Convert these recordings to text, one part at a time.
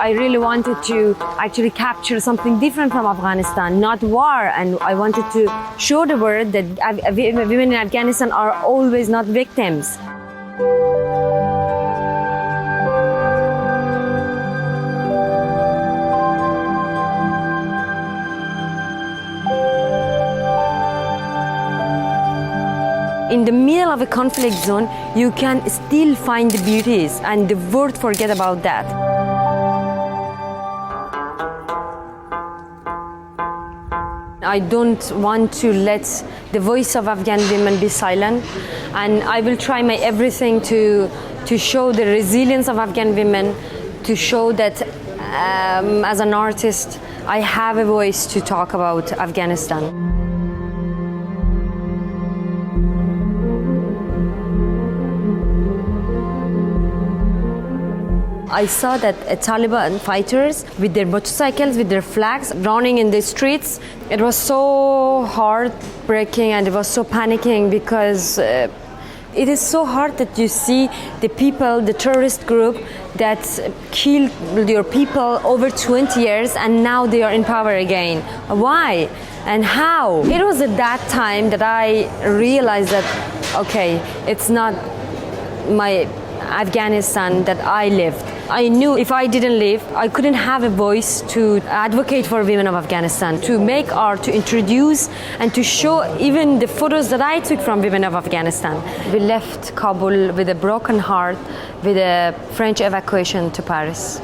I really wanted to actually capture something different from Afghanistan, not war. And I wanted to show the world that women in Afghanistan are always not victims. In the middle of a conflict zone, you can still find the beauties, and the world forget about that. I don't want to let the voice of Afghan women be silent, and I will try my everything to show the resilience of Afghan women, to show that as an artist, I have a voice to talk about Afghanistan. I saw that Taliban fighters with their motorcycles, with their flags, running in the streets. It was so heartbreaking and it was so panicking because it is so hard that you see the people, the terrorist group that killed your people over 20 years and now they are in power again. Why and how? It was at that time that I realized that, okay, it's not my Afghanistan that I lived. I knew if I didn't live, I couldn't have a voice to advocate for women of Afghanistan, to make art, to introduce and to show even the photos that I took from women of Afghanistan. We left Kabul with a broken heart, with a French evacuation to Paris.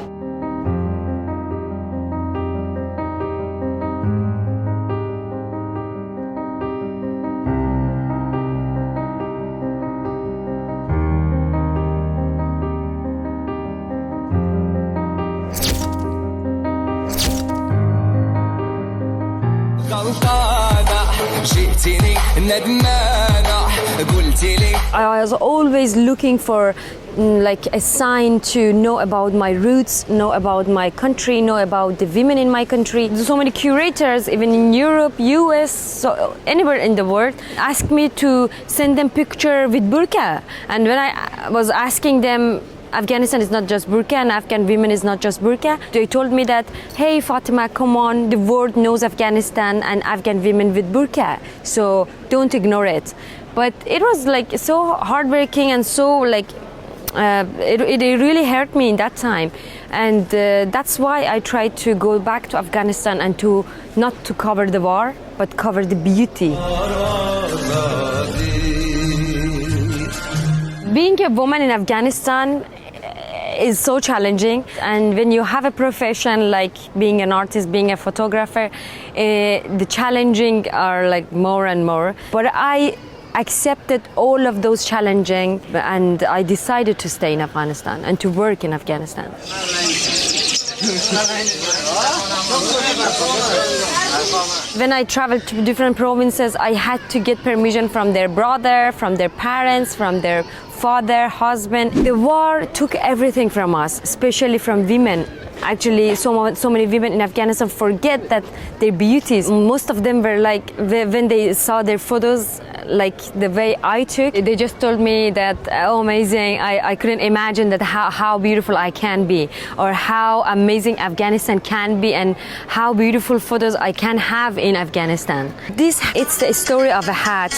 I was always looking for like a sign to know about my roots, know about my country, know about the women in my country. So many curators, even in Europe, US, so anywhere in the world, asked me to send them picture with burqa. And when I was asking them, Afghanistan is not just burqa and Afghan women is not just burqa. They told me that, hey Fatima, come on, the world knows Afghanistan and Afghan women with burqa, so don't ignore it. But it was like so heartbreaking and so like, it really hurt me in that time. And that's why I tried to go back to Afghanistan and to not to cover the war, but cover the beauty. Being a woman in Afghanistan is so challenging, and when you have a profession like being an artist, being a photographer, the challenging are like more and more. But I accepted all of those challenging and I decided to stay in Afghanistan and to work in Afghanistan. When I traveled to different provinces, I had to get permission from their brother, from their parents, from their father, husband. The war took everything from us, especially from women. Actually, so many women in Afghanistan forget that their beauties. Most of them were like, when they saw their photos, like the way I took, they just told me that, oh, amazing, I couldn't imagine that how beautiful I can be, or how amazing Afghanistan can be, and how beautiful photos I can have in Afghanistan. It's the story of a hat.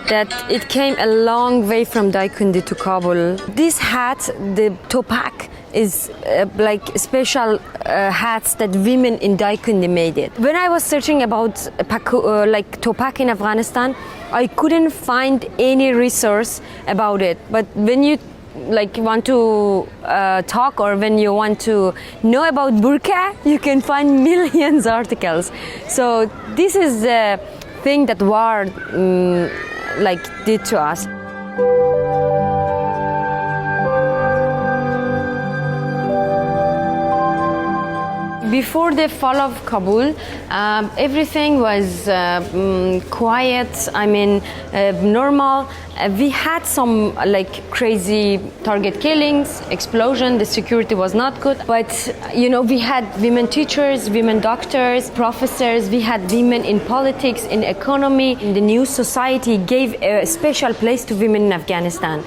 That it came a long way from Daikundi to Kabul. This hat, the topak, is like special hats that women in Daikundi made it. When I was searching about like topak in Afghanistan, I couldn't find any resource about it. But when you like want to talk, or when you want to know about burqa, you can find millions of articles. So this is the thing that war like did to us. Before the fall of Kabul, everything was quiet, normal. We had some like crazy target killings, explosion, the security was not good. But we had women teachers, women doctors, professors, we had women in politics, in economy. The new society gave a special place to women in Afghanistan.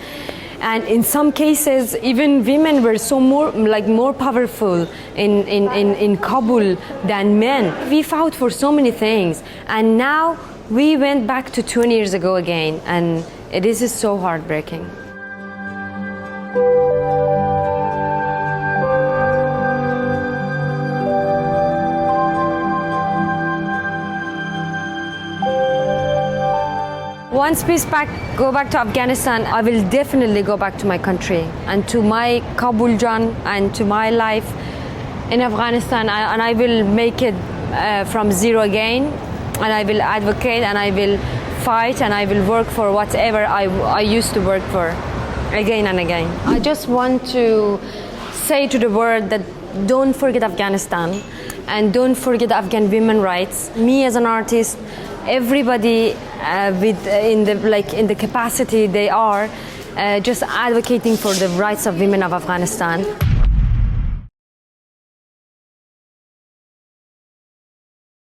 And in some cases, even women were so more powerful in Kabul than men. We fought for so many things, and now we went back to 20 years ago again, and it is just so heartbreaking. Once peace go back to Afghanistan, I will definitely go back to my country and to my Kabul Jan and to my life in Afghanistan, and I will make it from zero again, and I will advocate and I will fight and I will work for whatever I used to work for again and again. I just want to say to the world that don't forget Afghanistan and don't forget Afghan women's rights. Me as an artist, everybody in the capacity they are just advocating for the rights of women of Afghanistan.